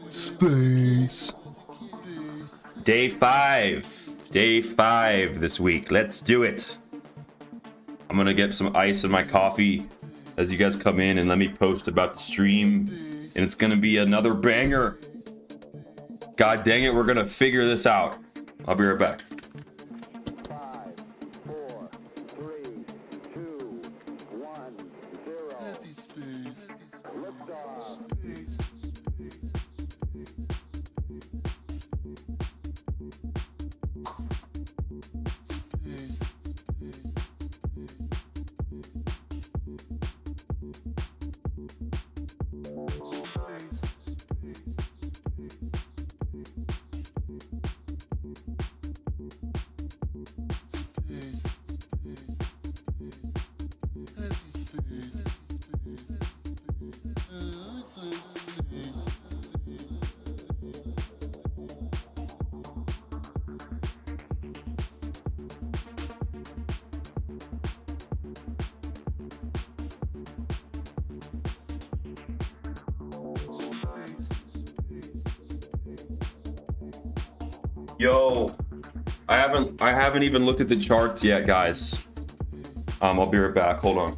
Space. Day 5. Day 5 this week. Let's do it. I'm gonna get some ice in my coffee as you guys come in and let me post about the stream. And it's gonna be another banger. God dang it, we're gonna figure this out. I'll be right back. 5, 4, 3, 2, 1, 0. Happy space. Liftoff. Space. Yo, I haven't even looked at the charts yet, guys. I'll be right back. Hold on.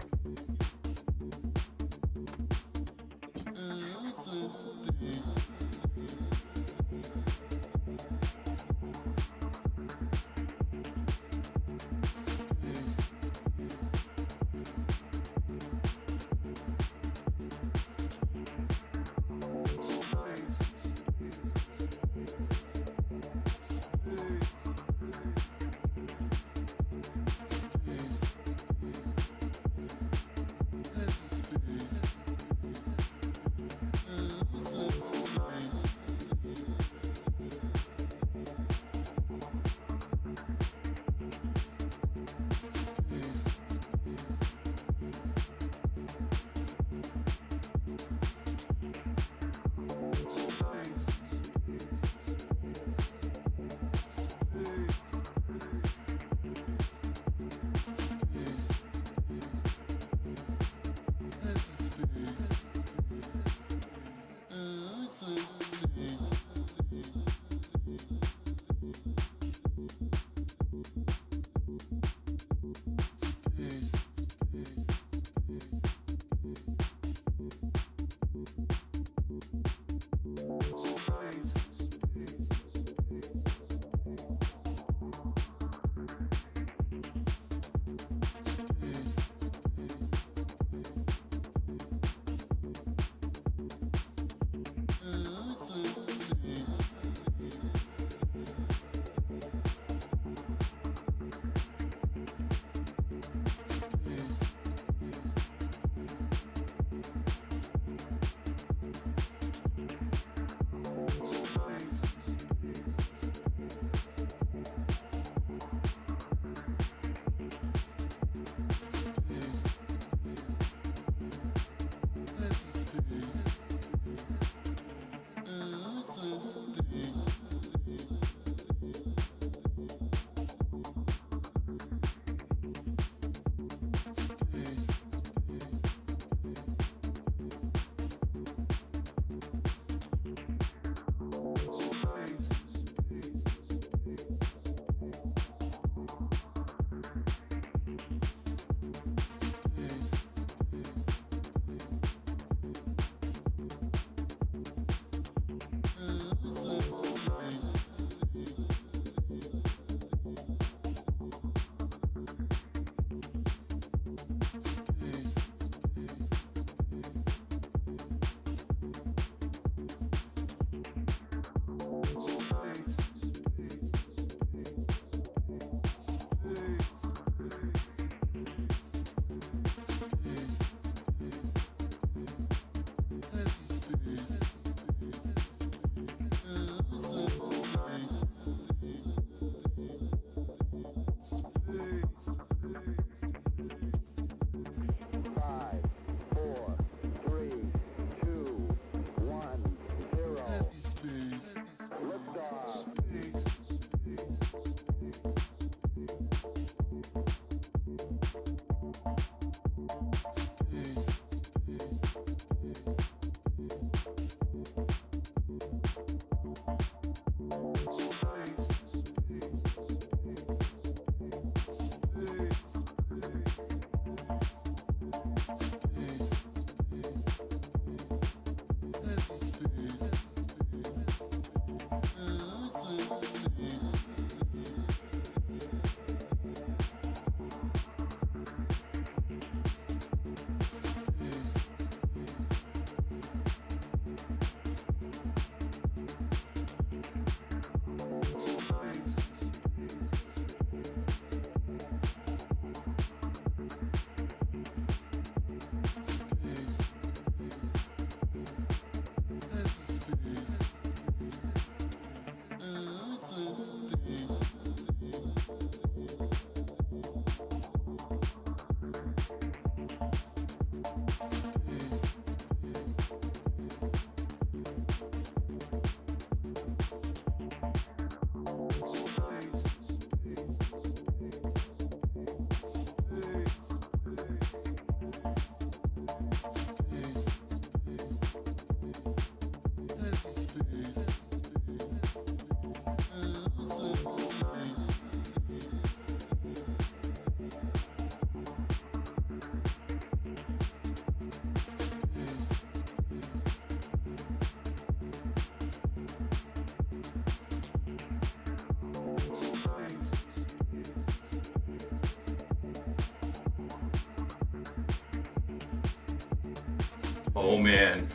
Oh man.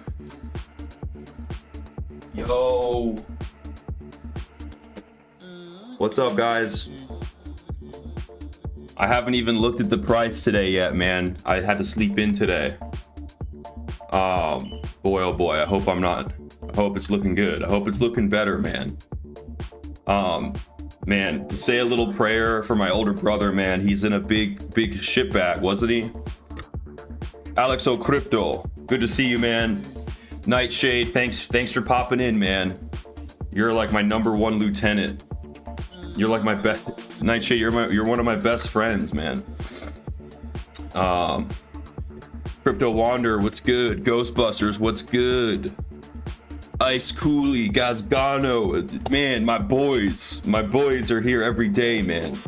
Yo. What's up, guys? I haven't even looked at the price today yet, man. I had to sleep in today. Boy, oh boy, I hope it's looking good. I hope it's looking better, man. Man, to say a little prayer for my older brother, man. He's in a big shipback, wasn't he? Alex O'Crypto, good to see you, man. Nightshade, thanks for popping in, man. You're like my #1 lieutenant. You're like my best. Nightshade, you're one of my best friends, man. Crypto Wander, what's good? Ghostbusters, what's good? Ice Cooley, Gazgano, man, my boys are here every day, man.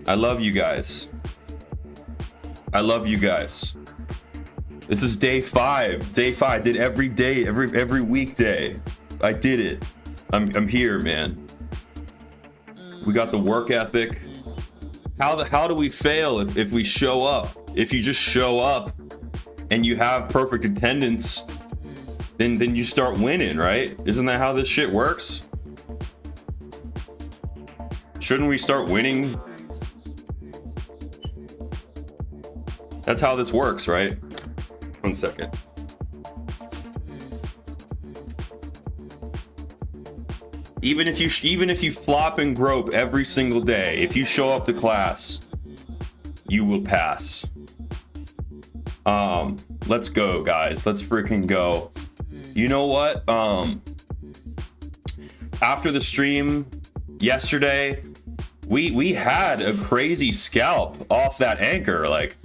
I love you guys. I love you guys. This is day 5. Day 5. Did every day, every weekday. I did it. I'm here, man. We got the work ethic. How do we fail if we show up? If you just show up and you have perfect attendance, then you start winning, right? Isn't that how this shit works? Shouldn't we start winning? That's how this works, right? 1 second. Even if you flop and grope every single day, if you show up to class, you will pass. Let's go, guys. Let's freaking go. You know what? After the stream yesterday, we had a crazy scalp off that anchor. Like,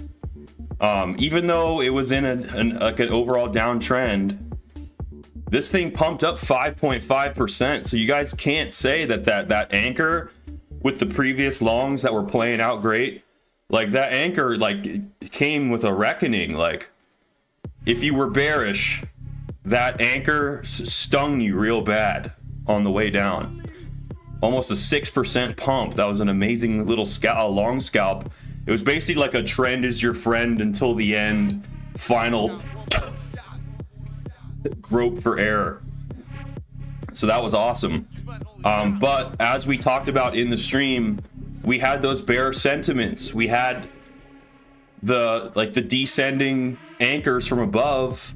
even though it was in an overall downtrend, this thing pumped up 5.5%. So you guys can't say that anchor with the previous longs that were playing out great, like that anchor like came with a reckoning. Like, if you were bearish, that anchor stung you real bad on the way down. Almost a 6% pump. That was an amazing little long scalp. It was basically like a trend is your friend until the end, final grope for error. So that was awesome. But as we talked about in the stream, we had those bear sentiments. We had the descending anchors from above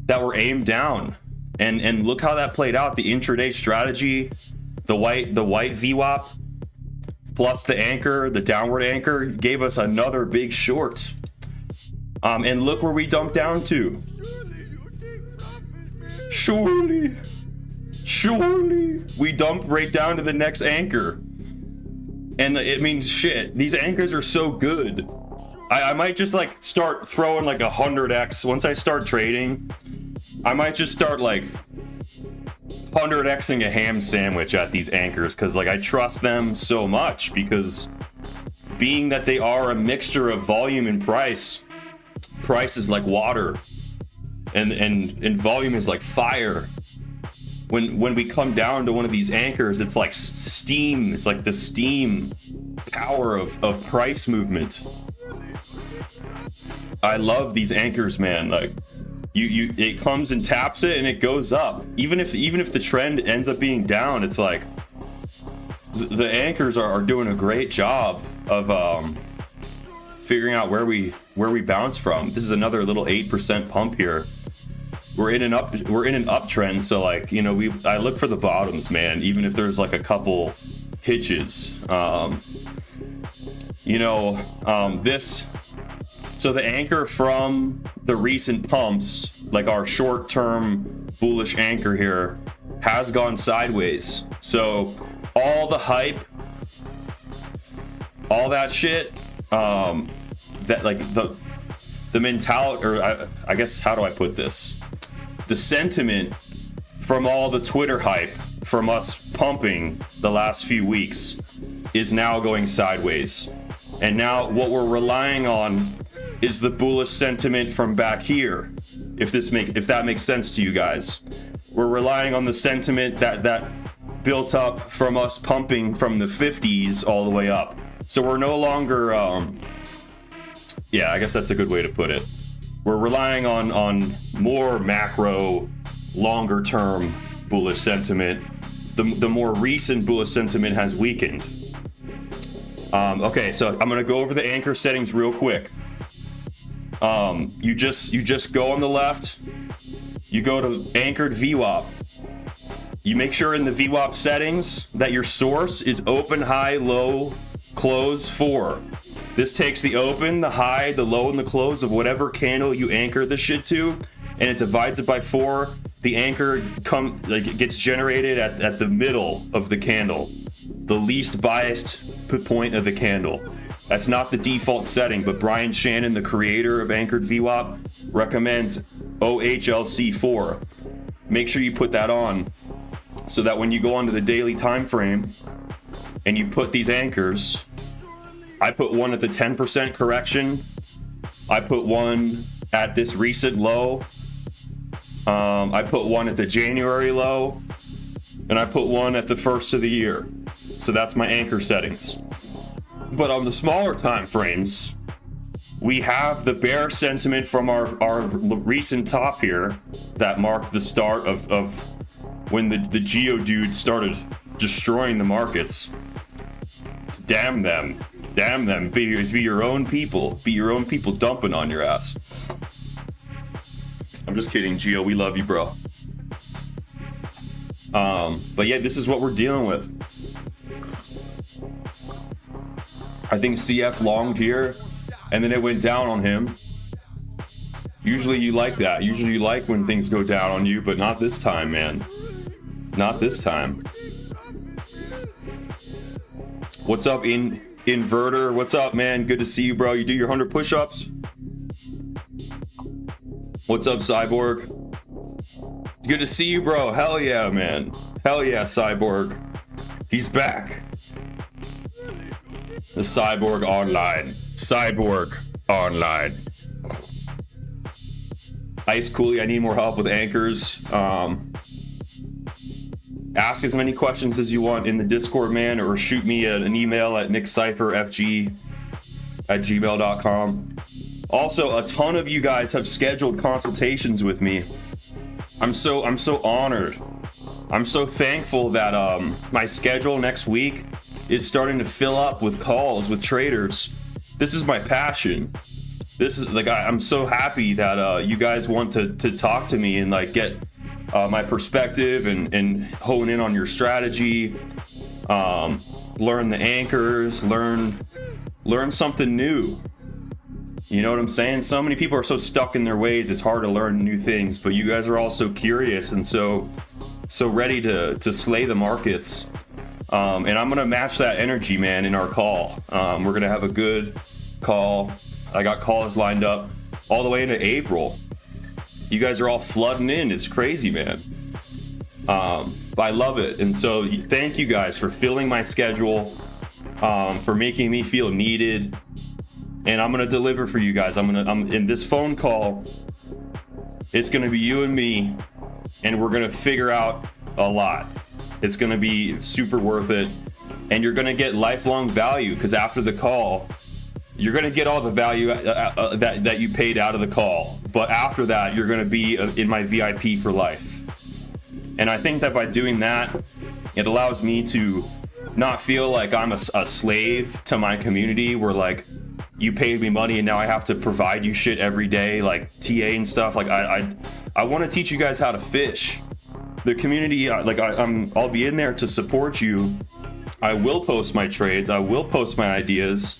that were aimed down, and look how that played out. The intraday strategy, the white VWAP plus the anchor, the downward anchor, gave us another big short. And look where we dumped down to. Surely we dumped right down to the next anchor. And it means shit. These anchors are so good. I might just like start throwing like 100x once I start trading. I might just start like 100xing a ham sandwich at these anchors, because like I trust them so much, because being that they are a mixture of volume and price, price is like water, and volume is like fire. When we come down to one of these anchors, it's like steam. It's like the steam power of price movement. I love these anchors, man. Like it comes and taps it and it goes up. Even if the trend ends up being down, it's like the anchors are doing a great job of figuring out where we bounce from. This is another little 8% pump here. We're in an uptrend, so like, you know, I look for the bottoms, man, even if there's like a couple hitches. So the anchor from the recent pumps, like our short-term bullish anchor here, has gone sideways. So all the hype, all that shit, that like the mentality, or I guess, how do I put this? The sentiment from all the Twitter hype from us pumping the last few weeks is now going sideways. And now what we're relying on is the bullish sentiment from back here. If that makes sense to you guys. We're relying on the sentiment that built up from us pumping from the 50s all the way up. So we're no longer, yeah, I guess that's a good way to put it. We're relying on more macro, longer term bullish sentiment. The more recent bullish sentiment has weakened. Okay, so I'm gonna go over the anchor settings real quick. You just go on the left, you go to anchored VWAP. You make sure in the VWAP settings that your source is open, high, low, close 4. This takes the open, the high, the low, and the close of whatever candle you anchor the shit to, and it divides it by 4. The anchor gets generated at the middle of the candle, the least biased point of the candle. That's not the default setting, but Brian Shannon, the creator of anchored VWAP, recommends OHLC4. Make sure you put that on so that when you go onto the daily time frame and you put these anchors, I put one at the 10% correction. I put one at this recent low. I put one at the January low. And I put one at the first of the year. So that's my anchor settings. But on the smaller time frames, we have the bear sentiment from our recent top here that marked the start of when the Geodude started destroying the markets. Damn them. Damn them. Be your own people. Be your own people dumping on your ass. I'm just kidding, Geo. We love you, bro. But yeah, this is what we're dealing with. I think CF longed here, and then it went down on him. Usually you like that. Usually you like when things go down on you, but not this time, man. Not this time. What's up, Inverter? What's up, man? Good to see you, bro. You do your 100 push-ups? What's up, Cyborg? Good to see you, bro. Hell yeah, man. Hell yeah, Cyborg. He's back. The Cyborg Online. Cyborg Online. Ice Coolie, I need more help with anchors. Ask as many questions as you want in the Discord, man, or shoot me an email at nickcipherfg@gmail.com. Also, a ton of you guys have scheduled consultations with me. I'm so honored. I'm so thankful that my schedule next week is starting to fill up with calls with traders. This is my passion. This is like, I'm so happy that you guys want to talk to me and like get my perspective and hone in on your strategy, learn the anchors, learn something new. You know what I'm saying? So many people are so stuck in their ways, it's hard to learn new things, but you guys are all so curious and so ready to slay the markets. And I'm gonna match that energy, man, in our call. We're gonna have a good call. I got calls lined up all the way into April. You guys are all flooding in. It's crazy, man. But I love it. And so thank you guys for filling my schedule, for making me feel needed. and I'm gonna deliver for you guys. I'm in this phone call. It's gonna be you and me, and we're gonna figure out a lot. It's gonna be super worth it, and you're gonna get lifelong value, because after the call, you're gonna get all the value that you paid out of the call. But after that, you're gonna be in my VIP for life. And I think that by doing that, it allows me to not feel like I'm a slave to my community, where like you paid me money and now I have to provide you shit every day, like TA and stuff. Like I want to teach you guys how to fish. The community, like I'll be in there to support you. I will post my trades. I will post my ideas.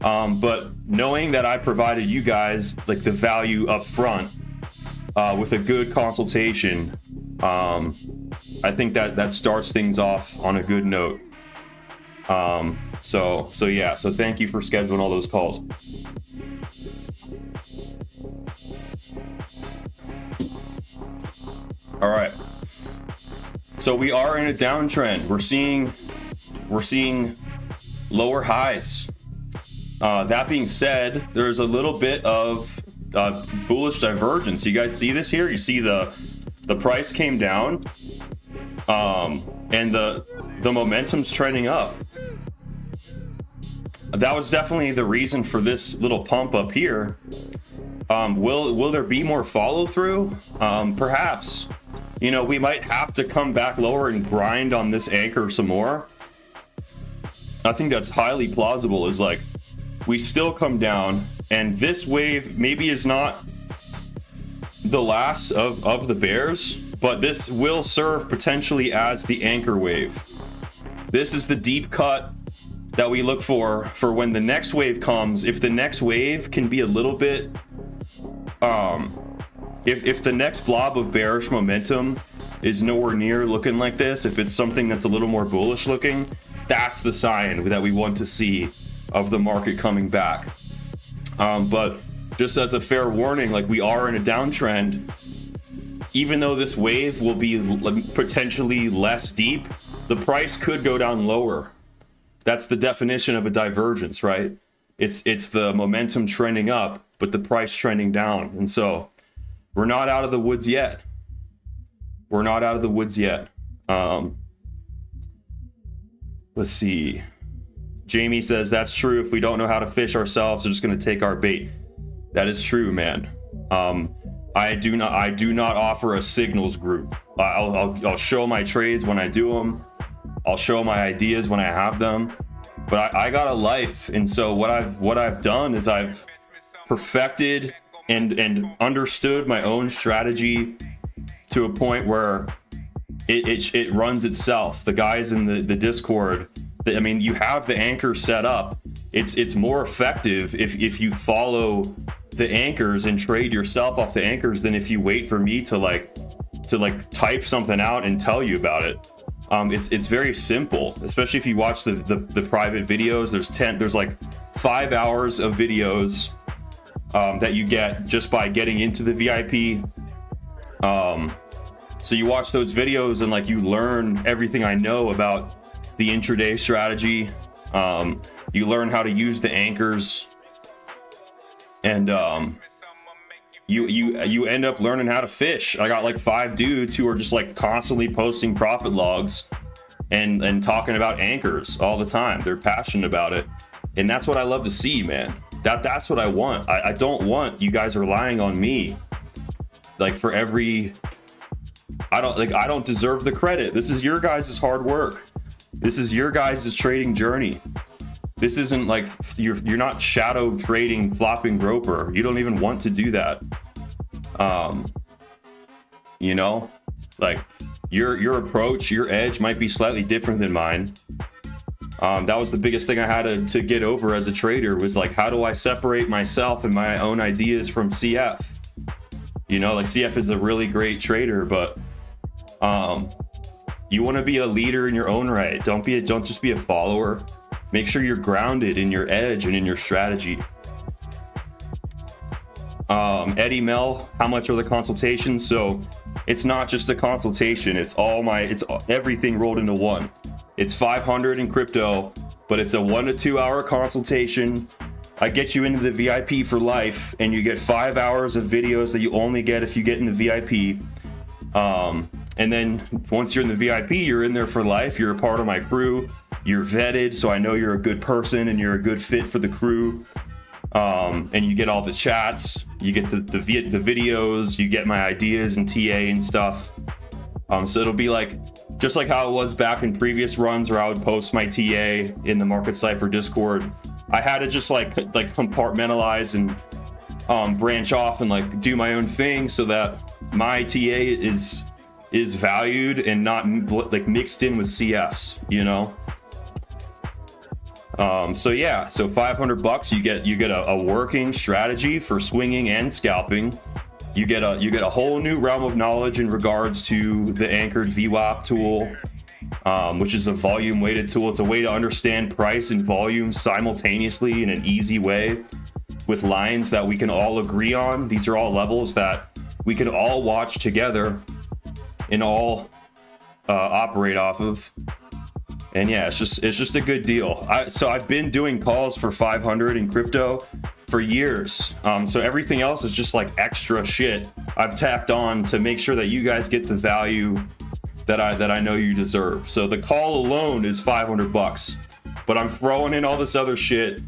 But knowing that I provided you guys like the value up front with a good consultation, I think that starts things off on a good note. So yeah, so thank you for scheduling all those calls. All right. So we are in a downtrend. We're seeing lower highs. That being said, there's a little bit of bullish divergence. You guys see this here? You see the price came down, and the momentum's trending up. That was definitely the reason for this little pump up here. Will there be more follow through? Perhaps. You know, we might have to come back lower and grind on this anchor some more. I think that's highly plausible. Is like we still come down, and this wave maybe is not the last of the bears, but this will serve potentially as the anchor wave. This is the deep cut that we look for when the next wave comes. If the next wave can be a little bit if the next blob of bearish momentum is nowhere near looking like this, if it's something that's a little more bullish looking, that's the sign that we want to see of the market coming back. But just as a fair warning, like we are in a downtrend, even though this wave will be potentially less deep, the price could go down lower. That's the definition of a divergence, right? It's the momentum trending up, but the price trending down. And so we're not out of the woods yet. We're not out of the woods yet. Let's see. Jamie says, that's true. If we don't know how to fish ourselves, they're just going to take our bait. That is true, man. I do not offer a signals group. I'll show my trades when I do them. I'll show my ideas when I have them. But I got a life, and so what I've done is I've perfected and understood my own strategy to a point where it runs itself. The guys in the Discord, I mean, you have the anchor set up. It's more effective if you follow the anchors and trade yourself off the anchors than if you wait for me to type something out and tell you about it. It's very simple, especially if you watch the private videos. There's like 5 hours of videos that you get just by getting into the VIP. So you watch those videos and like you learn everything I know about the intraday strategy. You learn how to use the anchors, and you end up learning how to fish. I got like 5 dudes who are just like constantly posting profit logs and talking about anchors all the time. They're passionate about it, and that's what I love to see, man. That's what I want. I don't want you guys relying on me like for every. I don't deserve the credit. This is your guys' hard work. This is your guys' trading journey. This isn't like you're not shadow trading FloppingGroper. You don't even want to do that. You know, like your approach, your edge might be slightly different than mine. That was the biggest thing I had to get over as a trader, was like, how do I separate myself and my own ideas from CF? You know, like CF is a really great trader, but you want to be a leader in your own right. Don't just be a follower. Make sure you're grounded in your edge and in your strategy. Eddie Mel, how much are the consultations? So it's not just a consultation. It's everything rolled into one. It's $500 in crypto, but it's a 1 to 2 hour consultation. I get you into the VIP for life, and you get 5 hours of videos that you only get if you get in the VIP. And then once you're in the VIP, you're in there for life. You're a part of my crew. You're vetted, so I know you're a good person and you're a good fit for the crew. And you get all the chats, you get the videos, you get my ideas and TA and stuff. So it'll be like, just like how it was back in previous runs where I would post my TA in the NickCipher Discord. I had to just like compartmentalize and branch off and like do my own thing so that my TA is valued and not like mixed in with CFs, you know? So yeah, so $500 you get a working strategy for swinging and scalping. You get a whole new realm of knowledge in regards to the anchored VWAP tool, which is a volume weighted tool. It's a way to understand price and volume simultaneously in an easy way with lines that we can all agree on. These are all levels that we can all watch together and all operate off of. And yeah, it's just a good deal. So I've been doing calls for 500 in crypto for years. So everything else is just like extra shit I've tacked on to make sure that you guys get the value that I know you deserve. So the call alone is $500, but I'm throwing in all this other shit.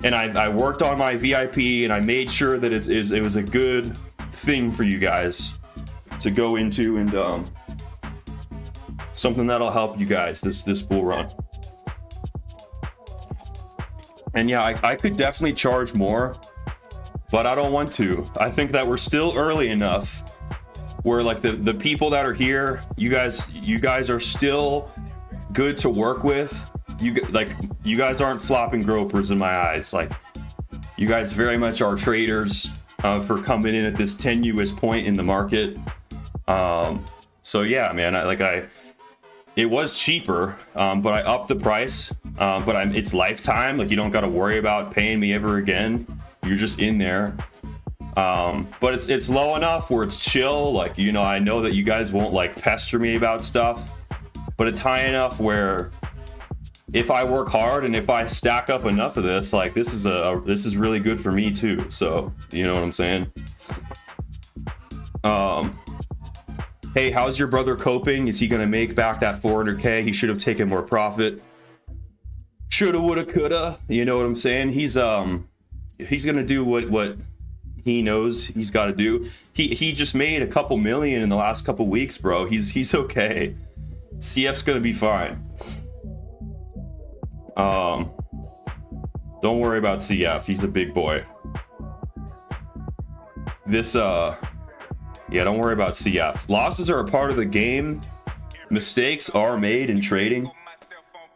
And I worked on my VIP and I made sure that it was a good thing for you guys to go into and something that'll help you guys this bull run. And yeah, I could definitely charge more, but I don't want to. I think that we're still early enough where like the people that are here, you guys are still good to work with. You guys aren't FloppingGropers in my eyes. Like, you guys very much are traders for coming in at this tenuous point in the market. So yeah, man, it was cheaper, but I upped the price. But it's lifetime. Like, you don't got to worry about paying me ever again. You're just in there. But it's low enough where it's chill. Like, you know, I know that you guys won't like pester me about stuff, but it's high enough where if I work hard and if I stack up enough of this, like this is really good for me too. So, you know what I'm saying? Hey, how's your brother coping? Is he gonna make back that 400K? He should have taken more profit. Shoulda, woulda, coulda. You know what I'm saying? He's gonna do what he knows he's got to do. He just made a couple million in the last couple weeks, bro. He's okay. CF's gonna be fine. Don't worry about CF. He's a big boy. Yeah, don't worry about CF. Losses are a part of the game. Mistakes are made in trading.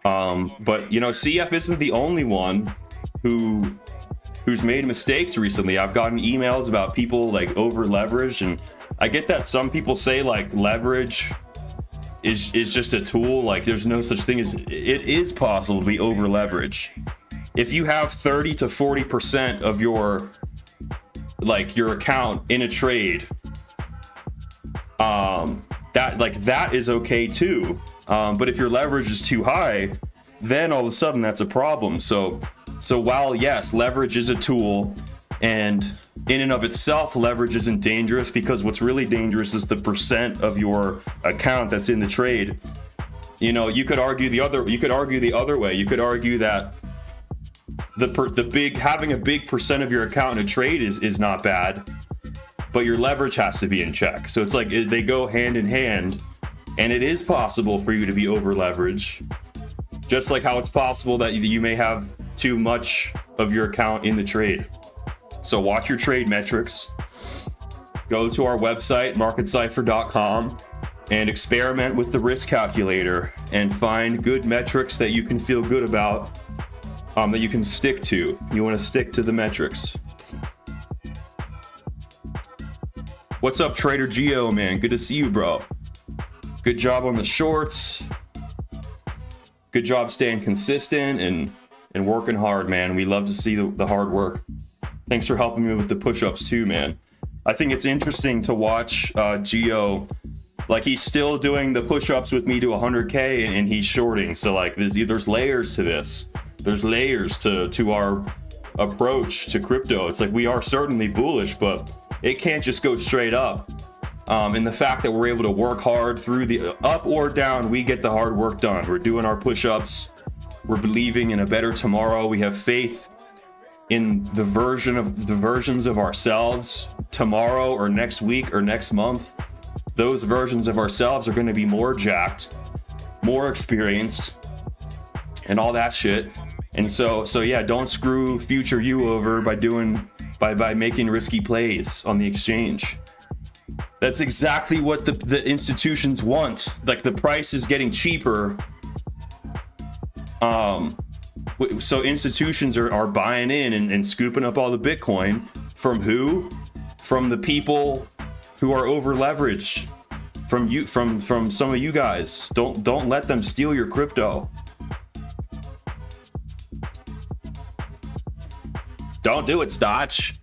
But you know, CF isn't the only one who's made mistakes recently. I've gotten emails about people like over leveraged, and I get that some people say like leverage is just a tool. Like, there's no such thing as it is possible to be over leveraged. If you have 30 to 40% of your account in a trade, that is okay too. But if your leverage is too high, then all of a sudden that's a problem. So while yes, leverage is a tool, and in and of itself, leverage isn't dangerous, because what's really dangerous is the percent of your account that's in the trade. You know, you could argue the other way. You could argue that having a big percent of your account in a trade is not bad, but your leverage has to be in check. So it's like they go hand in hand, and it is possible for you to be over leveraged, just like how it's possible that you may have too much of your account in the trade. So watch your trade metrics. Go to our website, NickCipher.com, and experiment with the risk calculator and find good metrics that you can feel good about, that you can stick to. You want to stick to the metrics. What's up, Trader Geo, man? Good to see you, bro. Good job on the shorts. Good job staying consistent and working hard, man. We love to see the hard work. Thanks for helping me with the push-ups too, man. I think it's interesting to watch Geo. Like, he's still doing the push-ups with me to 100K and he's shorting. So like there's layers to this. There's layers to our approach to crypto. It's like we are certainly bullish, but it can't just go straight up. And the fact that we're able to work hard through the up or down, we get the hard work done. We're doing our push-ups. We're believing in a better tomorrow. We have faith in the versions of ourselves tomorrow or next week or next month. Those versions of ourselves are going to be more jacked, more experienced, and all that shit. And so yeah, don't screw future you over by making risky plays on the exchange. That's exactly what the institutions want. Like, the price is getting cheaper. So institutions are buying in and scooping up all the Bitcoin from who? From the people who are over leveraged. From some of you guys. Don't let them steal your crypto. Don't do it, Stotch.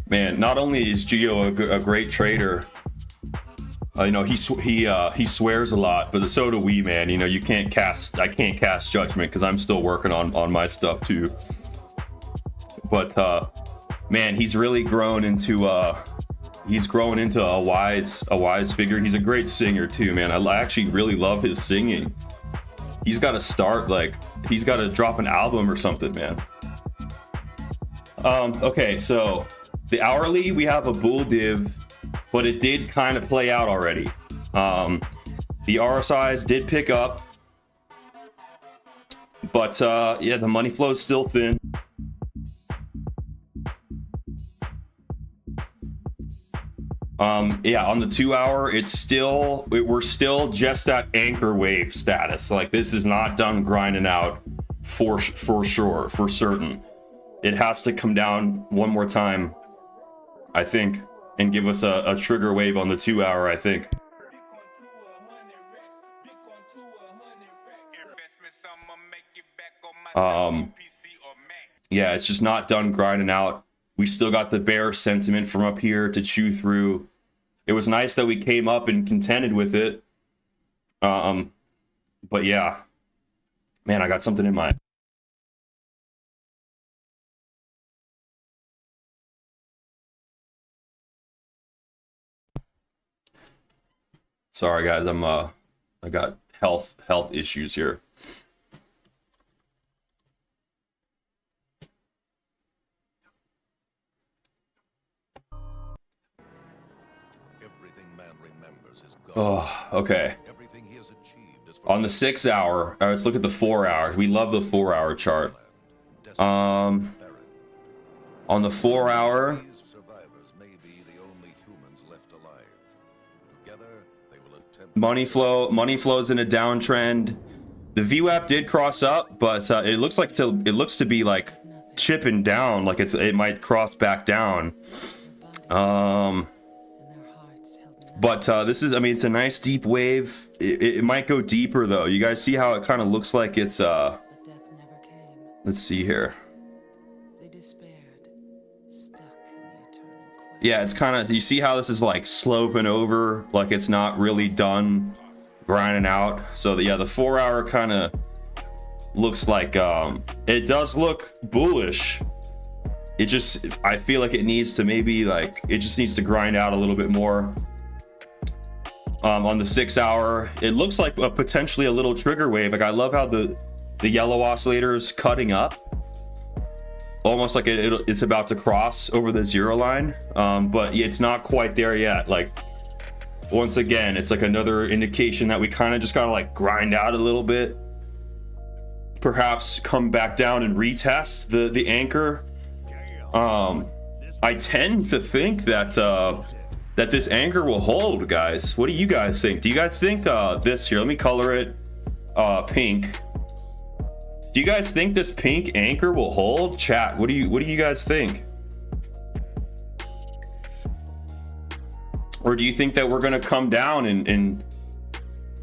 Man, not only is Gio a great trader, you know, he swears a lot, but so do we, man. You know, I can't cast judgment because I'm still working on my stuff too. But man, he's really grown into a wise figure. He's a great singer too, man. I actually really love his singing. He's got to drop an album or something, man. Okay, so the hourly, we have a bull div, but it did kind of play out already. The RSIs did pick up, but yeah, the money flow is still thin. Yeah, on the 2 hour, we're still just at anchor wave status. Like, this is not done grinding out for sure, for certain. It has to come down one more time, I think, and give us a trigger wave on the 2 hour, I think. Yeah, it's just not done grinding out. We still got the bear sentiment from up here to chew through. It was nice that we came up and contended with it. But yeah, man, I got something in mind. Sorry guys, I got health issues here. Oh, okay. On the 6 hour, let's look at the 4 hours. We love the 4 hour chart. On the 4 hour, money flows in a downtrend. The VWAP did cross up, but it looks to be like chipping down, like it might cross back down. But this is, I mean, it's a nice deep wave. It might go deeper though. You guys see how it kind of looks like it's let's see here. Yeah, it's kind of, you see how this is like sloping over, like it's not really done grinding out. So yeah, the 4 hour kind of looks like it does look bullish. It just, I feel like it needs to it just needs to grind out a little bit more. On the 6 hour, it looks like potentially a little trigger wave. Like, I love how the yellow oscillator is cutting up, almost like it's about to cross over the 0 line, but it's not quite there yet. Like, once again, it's like another indication that we kind of just gotta like grind out a little bit, perhaps come back down and retest the anchor. I tend to think that that this anchor will hold, guys. What do you guys think? Do you guys think this here, let me color it pink. Do you guys think this pink anchor will hold? Chat, what do you guys think? Or do you think that we're gonna come down and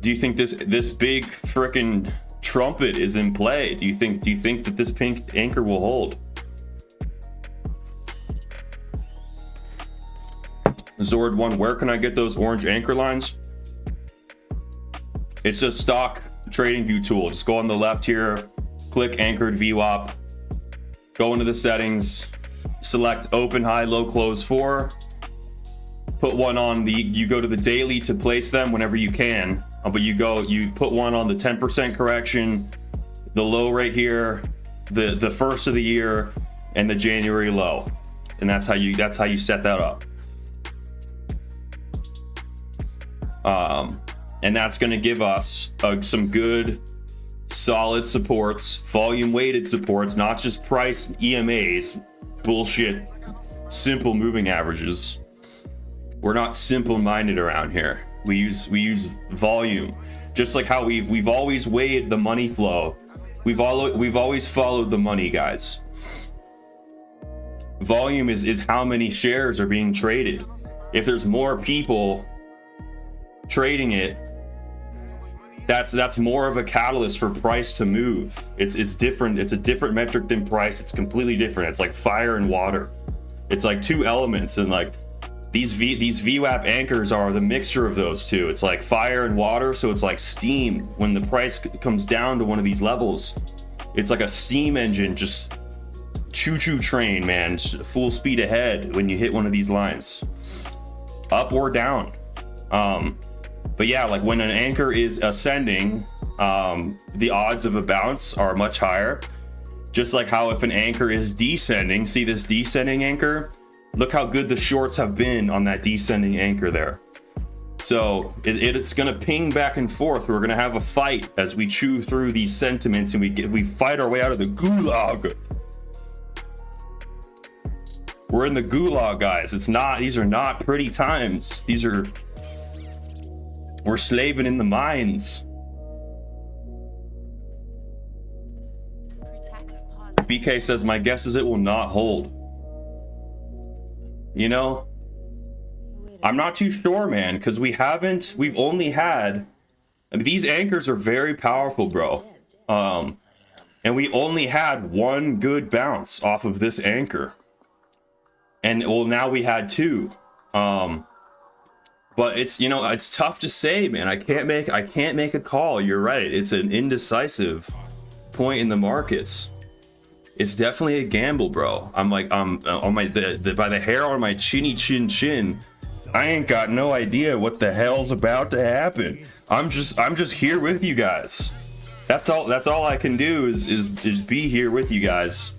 do you think this big frickin' trumpet is in play? Do you think that this pink anchor will hold? Zord1, where can I get those orange anchor lines? It's a stock trading view tool. Just go on the left here, click anchored VWAP, go into the settings, select open, high, low, close 4, put one on you go to the daily to place them whenever you can, but you put one on the 10% correction, the low right here, the first of the year, and the January low, and that's how you set that up. And that's going to give us some good solid supports, volume weighted supports, not just price EMAs, bullshit, simple moving averages. We're not simple minded around here. We use volume, just like how we've always weighed the money flow. We've always followed the money, guys. Volume is how many shares are being traded. If there's more people trading it, that's more of a catalyst for price to move. It's different. It's a different metric than price. It's completely different. It's like fire and water. It's like two elements, and like these VWAP anchors are the mixture of those two. It's like fire and water, so it's like steam. When the price comes down to one of these levels, it's like a steam engine, just choo-choo train, man, just full speed ahead when you hit one of these lines, up or down. But yeah, like when an anchor is ascending, the odds of a bounce are much higher. Just like how if an anchor is descending, see this descending anchor? Look how good the shorts have been on that descending anchor there. So it's gonna ping back and forth. We're gonna have a fight as we chew through these sentiments, and we fight our way out of the gulag. We're in the gulag, guys. These are not pretty times. We're slaving in the mines. BK says, my guess is it will not hold. You know, I'm not too sure, man, because we've only had, I mean, these anchors are very powerful, bro. And we only had one good bounce off of this anchor. And well, now we had two. But it's tough to say, man. I can't make a call. You're right. It's an indecisive point in the markets. It's definitely a gamble, bro. I'm like, on my by the hair on my chinny chin. I ain't got no idea what the hell's about to happen. I'm just here with you guys. That's all I can do is be here with you guys.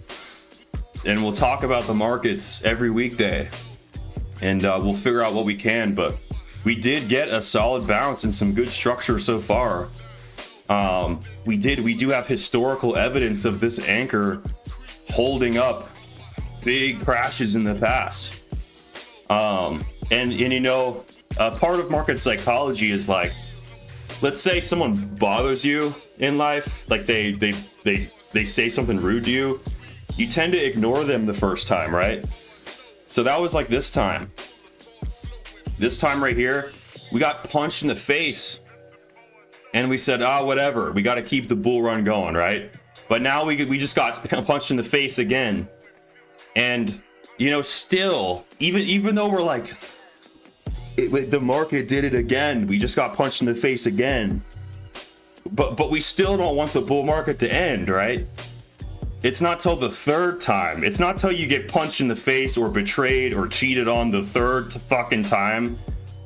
And we'll talk about the markets every weekday. And we'll figure out what we can, but we did get a solid bounce and some good structure so far. We do have historical evidence of this anchor holding up big crashes in the past. And you know, part of market psychology is like, let's say someone bothers you in life, like they say something rude to you, you tend to ignore them the first time, right? So that was like this time. This time right here, we got punched in the face and we said, whatever, we got to keep the bull run going, right? But now we just got punched in the face again. And, you know, still, even though we're like, the market did it again, we just got punched in the face again. But we still don't want the bull market to end, right? It's not till the third time. It's not till you get punched in the face or betrayed or cheated on the third fucking time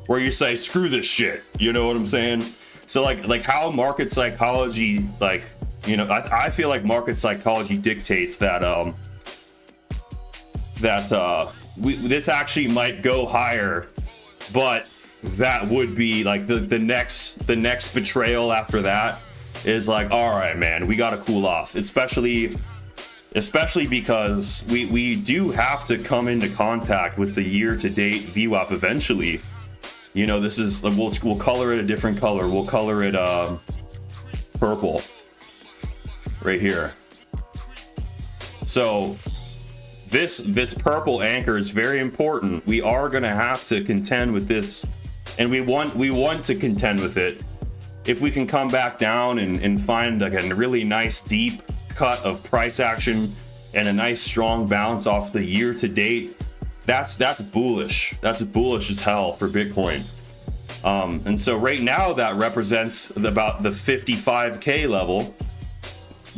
where you say, screw this shit. You know what I'm saying? So like how market psychology, like, you know, I feel like market psychology dictates that this actually might go higher, but that would be like the next betrayal after that is like, all right, man, we got to cool off, especially because we do have to come into contact with the year-to-date VWAP eventually. You know, this is, we'll color it a different color. We'll color it purple right here. So this purple anchor is very important. We are going to have to contend with this, and we want to contend with it. If we can come back down and find like a really nice deep cut of price action and a nice strong bounce off the year to date, that's bullish. That's bullish as hell for Bitcoin. And so right now that represents about the 55K level,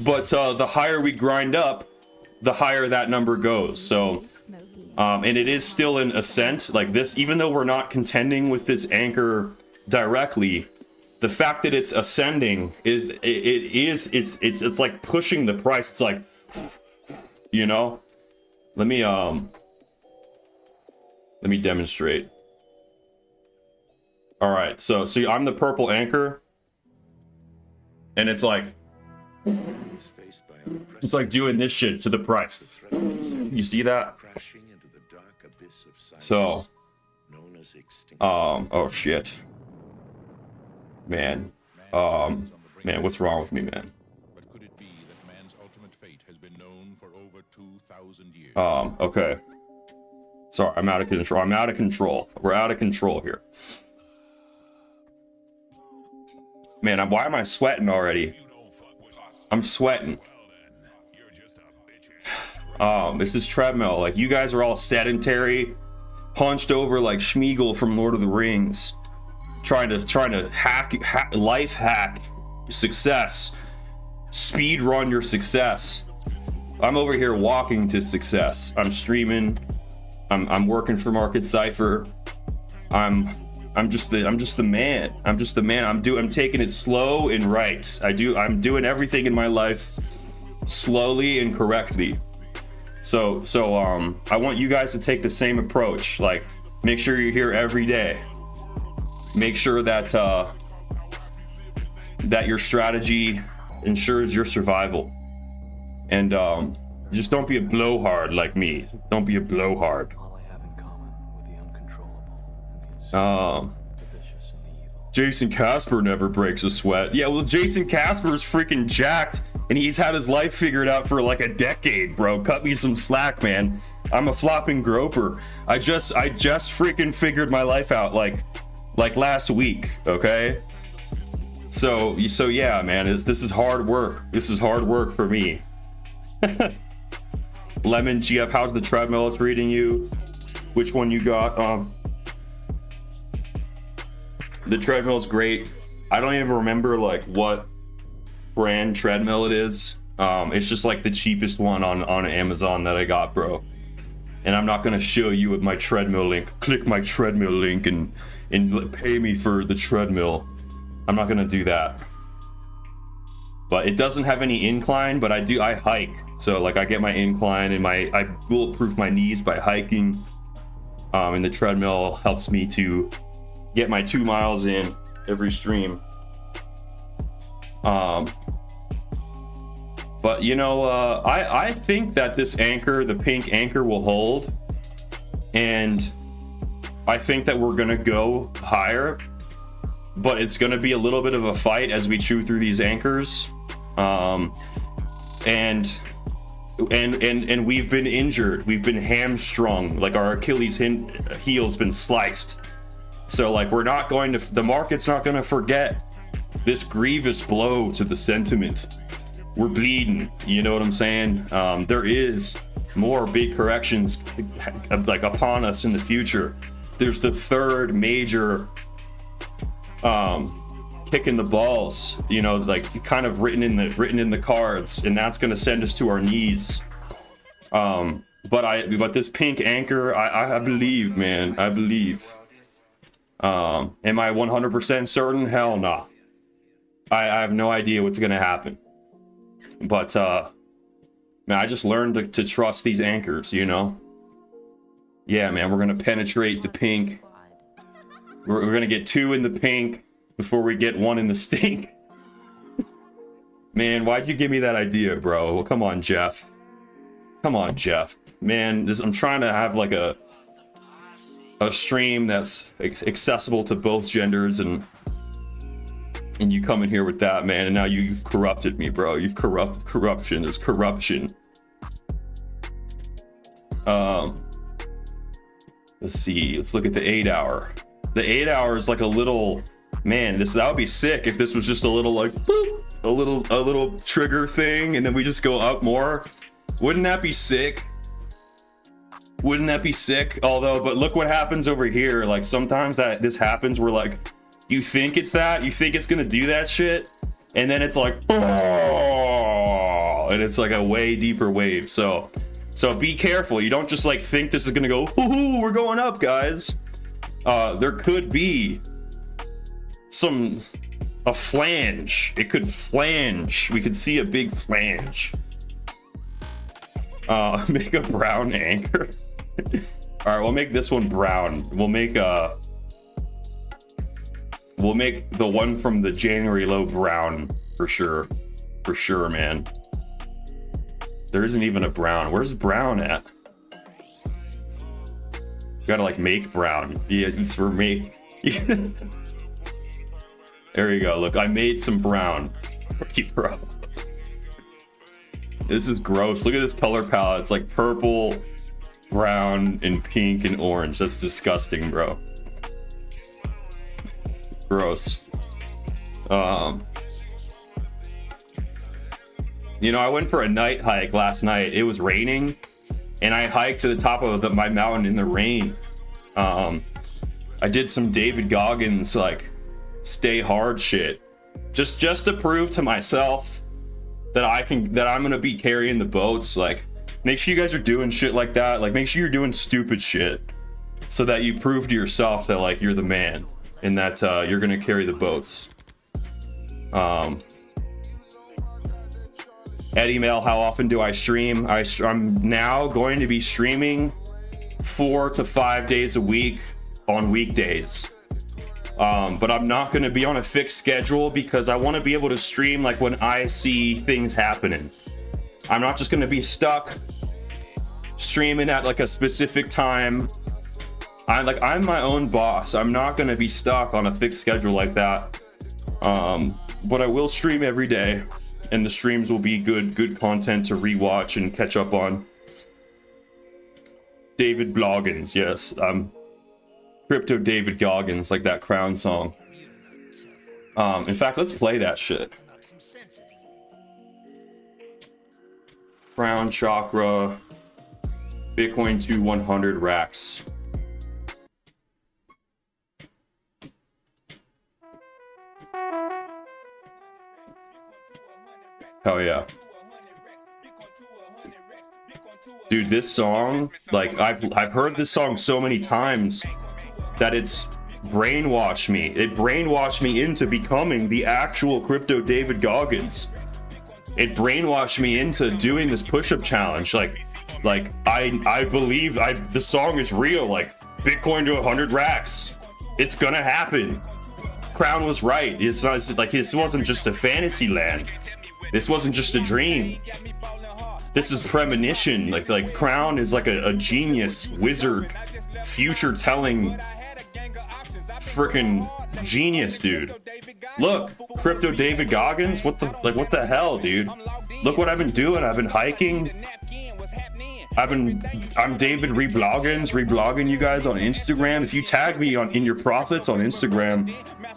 but the higher we grind up, the higher that number goes. So and it is still an ascent like this, even though we're not contending with this anchor directly. The fact that it's ascending it's like pushing the price. It's like, you know, let me demonstrate. All right, so see, I'm the purple anchor, and it's like doing this shit to the price. You see that? So, oh shit, man, man, what's wrong with me, man? Okay. Sorry, I'm out of control. I'm out of control. We're out of control here. Man, why am I sweating already? I'm sweating. This is treadmill. Like, you guys are all sedentary, hunched over like Schmeagol from Lord of the Rings, trying to hack life hack success, speed run your success. I'm over here walking to success. I'm streaming. I'm working for NickCipher. I'm just the man. I'm just the man. I'm taking it slow and right. I'm doing everything in my life slowly and correctly. So I want you guys to take the same approach. Like, make sure you're here every day. Make sure that that your strategy ensures your survival. And just don't be a blowhard like me. Don't be a blowhard. Jason Casper never breaks a sweat. Yeah, well, Jason Casper's freaking jacked, and he's had his life figured out for like a decade, bro. Cut me some slack, man. I'm a FloppingGroper. I just freaking figured my life out like last week, okay? So yeah, man, this is hard work. This is hard work for me. Lemon GF, how's the treadmill treating you? Which one you got? The treadmill's great. I don't even remember like what brand treadmill it is. It's just like the cheapest one on Amazon that I got, bro. And I'm not gonna show you with my treadmill link. Click my treadmill link and pay me for the treadmill. I'm not gonna do that. But it doesn't have any incline, but I hike. So like I get my incline and I bulletproof my knees by hiking. And the treadmill helps me to get my 2 miles in every stream. But you know, I think that this anchor, the pink anchor, will hold, and I think that we're gonna go higher, but it's gonna be a little bit of a fight as we chew through these anchors. And we've been injured, we've been hamstrung, like our Achilles heel's been sliced. So like the market's not going to forget this grievous blow to the sentiment. We're bleeding, you know what I'm saying? There is more big corrections like upon us in the future. There's the third major kick in the balls, you know, like kind of written in the cards, and that's going to send us to our knees. But this pink anchor, I believe, man, I believe. Am I 100% certain? Hell nah. I have no idea what's gonna happen. But man, I just learned to trust these anchors, you know? Yeah, man, we're gonna penetrate the pink. We're gonna get 2 in the pink before we get 1 in the stink. Man, why'd you give me that idea, bro? Well, come on, Jeff. Come on, Jeff. Man, I'm trying to have like a stream that's accessible to both genders, and you come in here with that, man, and now you've corrupted me, bro. You've corruption. There's corruption. Let's see. Let's look at the 8 hour. The 8 hour is like a little, man, that would be sick if this was just a little like boop, a little trigger thing, and then we just go up more. Wouldn't that be sick? Wouldn't that be sick? Although, but look what happens over here. Like sometimes this happens where like you think it's gonna do that shit, and then it's like, oh, and it's like a way deeper wave. So be careful. You don't just like think this is gonna go, ooh, we're going up, guys. There could be a flange. It could flange. We could see a big flange. Make a brown anchor. All right, we'll make this one brown. We'll make the one from the January low brown for sure. For sure, man. There isn't even a brown. Where's brown at? Gotta like make brown. Yeah, it's for me. There you go. Look, I made some brown. Bro. This is gross. Look at this color palette. It's like purple, brown, and pink and orange. That's disgusting, bro. Gross. You know, I went for a night hike last night. It was raining, and I hiked to the top of my mountain in the rain. I did some David Goggins like stay hard shit, just to prove to myself that I'm gonna be carrying the boats. Like, make sure you guys are doing shit like that. Like, make sure you're doing stupid shit so that you prove to yourself that like you're the man and that you're gonna carry the boats. Eddie Mail, how often do I stream? I'm now going to be streaming 4 to 5 days a week on weekdays. But I'm not going to be on a fixed schedule because I want to be able to stream like when I see things happening. I'm not just going to be stuck streaming at like a specific time. I'm my own boss. I'm not going to be stuck on a fixed schedule like that. But I will stream every day, and the streams will be good content to rewatch and catch up on. David Bloggins, yes. Crypto David Goggins, like that Crown song. In fact, let's play that shit. Crown Chakra, Bitcoin to 100 racks. Hell yeah. Dude, this song, like I've heard this song so many times that it's brainwashed me. It brainwashed me into becoming the actual Crypto David Goggins. It brainwashed me into doing this push-up challenge. Like I believe the song is real. Like, Bitcoin to 100 racks. It's gonna happen. Crown was right. It's not like this wasn't just a fantasy land. This wasn't just a dream. This is premonition. Like Crown is like a genius, wizard, future telling freaking genius, dude. Look, Crypto David Goggins. What the hell, dude? Look what I've been doing. I've been hiking. I'm David reblogging you guys on Instagram. If you tag me in your profits on Instagram,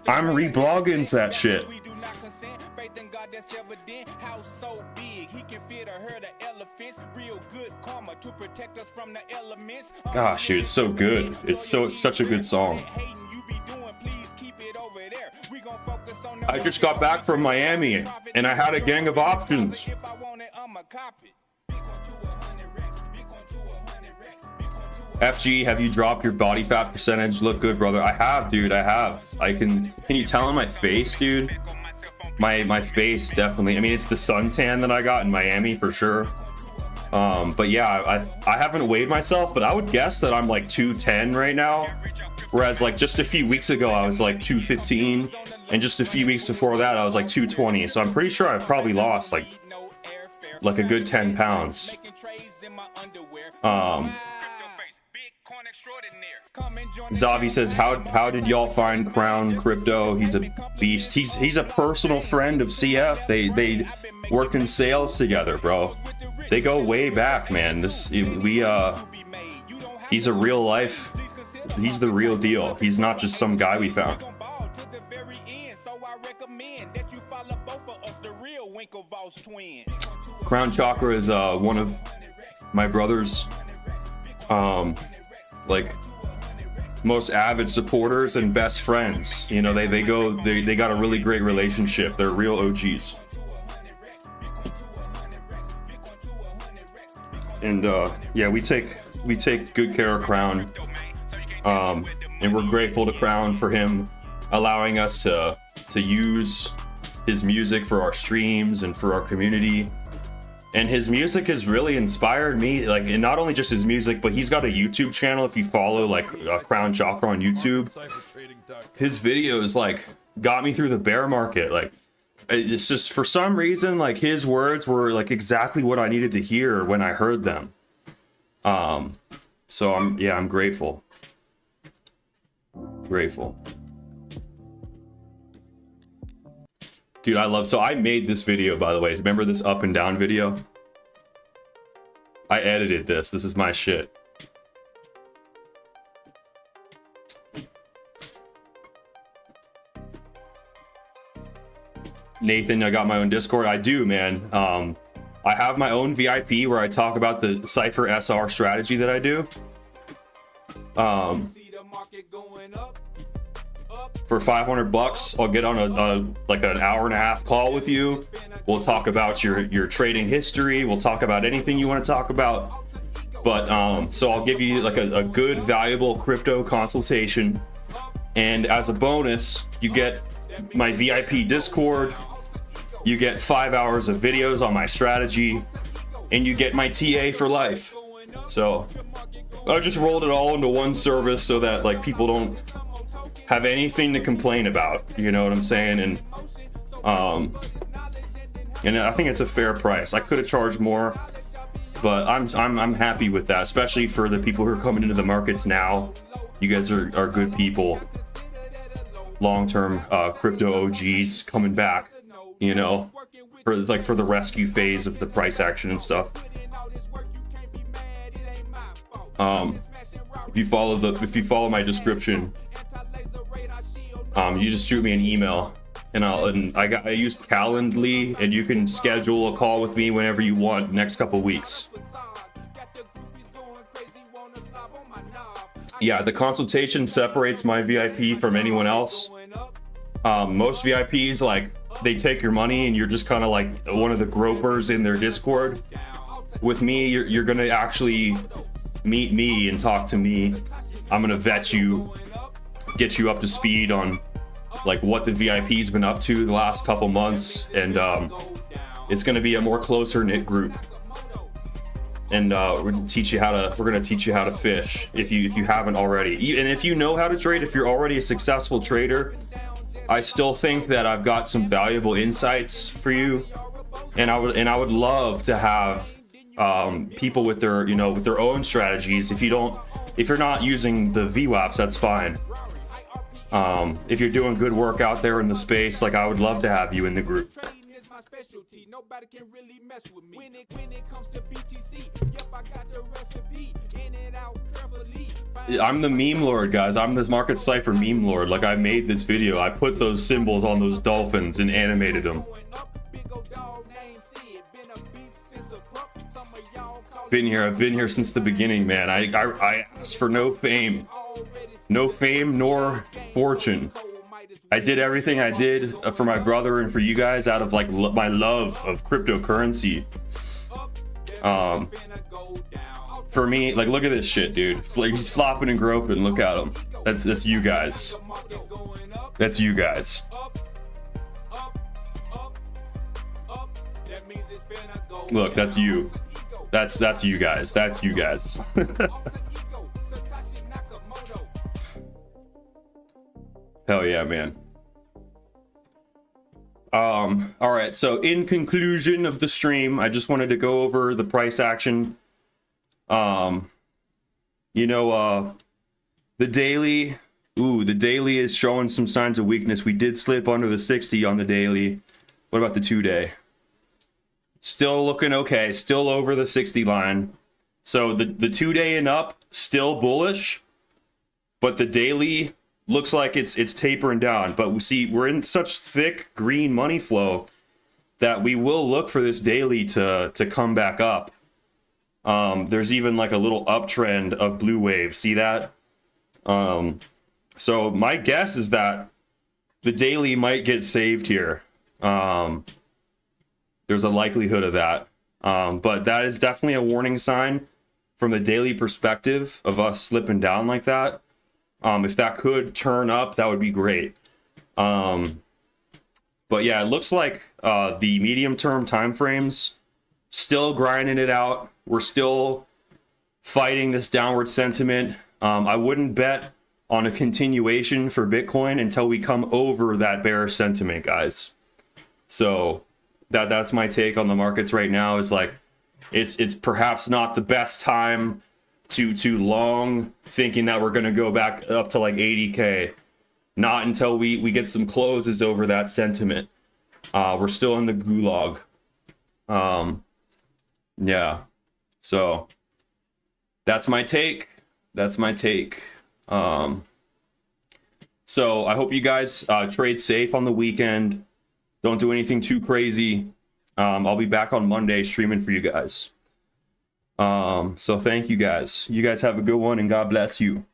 I'm reblogging that shit. Gosh, dude, it's so good. It's such a good song. I just got back from Miami and I had a gang of options. FG, have you dropped your body fat percentage? Look good, brother. I have, dude. I have. Can you tell on my face, dude? My face, definitely. I mean, it's the suntan that I got in Miami for sure. But yeah, I haven't weighed myself, but I would guess that I'm like 210 right now. Whereas like just a few weeks ago, I was like 215. And just a few weeks before that, I was like 220. So I'm pretty sure I've probably lost like a good 10 pounds. Zavi says, how did y'all find Crown Crypto? He's a beast. He's a personal friend of CF. They worked in sales together, bro. They go way back, man. He's a real life. He's the real deal. He's not just some guy we found. Crown Chakra is one of my brother's like most avid supporters and best friends. You know, they got a really great relationship. They're real OGs. And yeah, we take good care of Crown, and we're grateful to Crown for him allowing us to use his music for our streams and for our community. And his music has really inspired me, like, and not only just his music, but he's got a YouTube channel. If you follow like Crown Chakra on YouTube, his videos like got me through the bear market. Like, it's just, for some reason, like his words were like exactly what I needed to hear when I heard them. So I'm grateful. Dude, so I made this video, by the way. Remember this up and down video? I edited this. This is my shit. Nathan, I got my own Discord. I do, man. I have my own VIP where I talk about the Cypher SR strategy that I do. For $500, I'll get on like an hour and a half call with you. We'll talk about your trading history. We'll talk about anything you want to talk about. But so I'll give you like a good, valuable crypto consultation. And as a bonus, you get my VIP Discord. You get 5 hours of videos on my strategy, and you get my TA for life. So I just rolled it all into one service so that like people don't have anything to complain about, you know what I'm saying? And I think it's a fair price. I could have charged more, but I'm happy with that, especially for the people who are coming into the markets now. You guys are good people, long-term crypto OGs coming back, you know, for the rescue phase of the price action and stuff. If you follow my description, you just shoot me an email, and I use Calendly, and you can schedule a call with me whenever you want the next couple weeks. Yeah, the consultation separates my VIP from anyone else. Most VIPs, like, they take your money and you're just kind of like one of the gropers in their Discord. With me, you're gonna actually meet me and talk to me. I'm gonna vet you, get you up to speed on like what the VIP's been up to the last couple months, and it's gonna be a more closer knit group. And we're gonna teach you how to fish if you haven't already. And if you know how to trade, if you're already a successful trader, I still think that I've got some valuable insights for you. And I would love to have people with their own strategies. If you're not using the VWAPs, that's fine. If you're doing good work out there in the space, like, I would love to have you in the group. I'm the meme lord, guys. I'm this NickCipher meme lord. Like, I made this video. I put those symbols on those dolphins and animated them. I've been here since the beginning, man. I asked for no fame nor fortune. I did everything I did for my brother and for you guys out of like my love of cryptocurrency. For me, like, look at this shit, dude. He's flopping and groping. Look at him. That's you guys. That's you guys. Look, that's you. That's you guys. That's you guys. Hell yeah, man. All right, so in conclusion of the stream, I just wanted to go over the price action. The daily, the daily is showing some signs of weakness. We did slip under the 60 on the daily. What about the 2-day? Still looking okay, still over the 60 line. So the 2-day and up, still bullish, but the daily looks like it's tapering down. But we see we're in such thick green money flow that we will look for this daily to come back up. There's even like a little uptrend of blue wave. See that? So my guess is that the daily might get saved here. There's a likelihood of that. But that is definitely a warning sign from the daily perspective of us slipping down like that. If that could turn up, that would be great. But yeah, it looks like the medium-term time frames still grinding it out. We're still fighting this downward sentiment. I wouldn't bet on a continuation for Bitcoin until we come over that bearish sentiment, guys. So that's my take on the markets right now. Is like it's perhaps not the best time to long, thinking that we're going to go back up to like 80K. Not until we get some closes over that sentiment. We're still in the gulag. Yeah. So that's my take. So I hope you guys trade safe on the weekend. Don't do anything too crazy. I'll be back on Monday streaming for you guys. So thank you guys. You guys have a good one, and God bless you.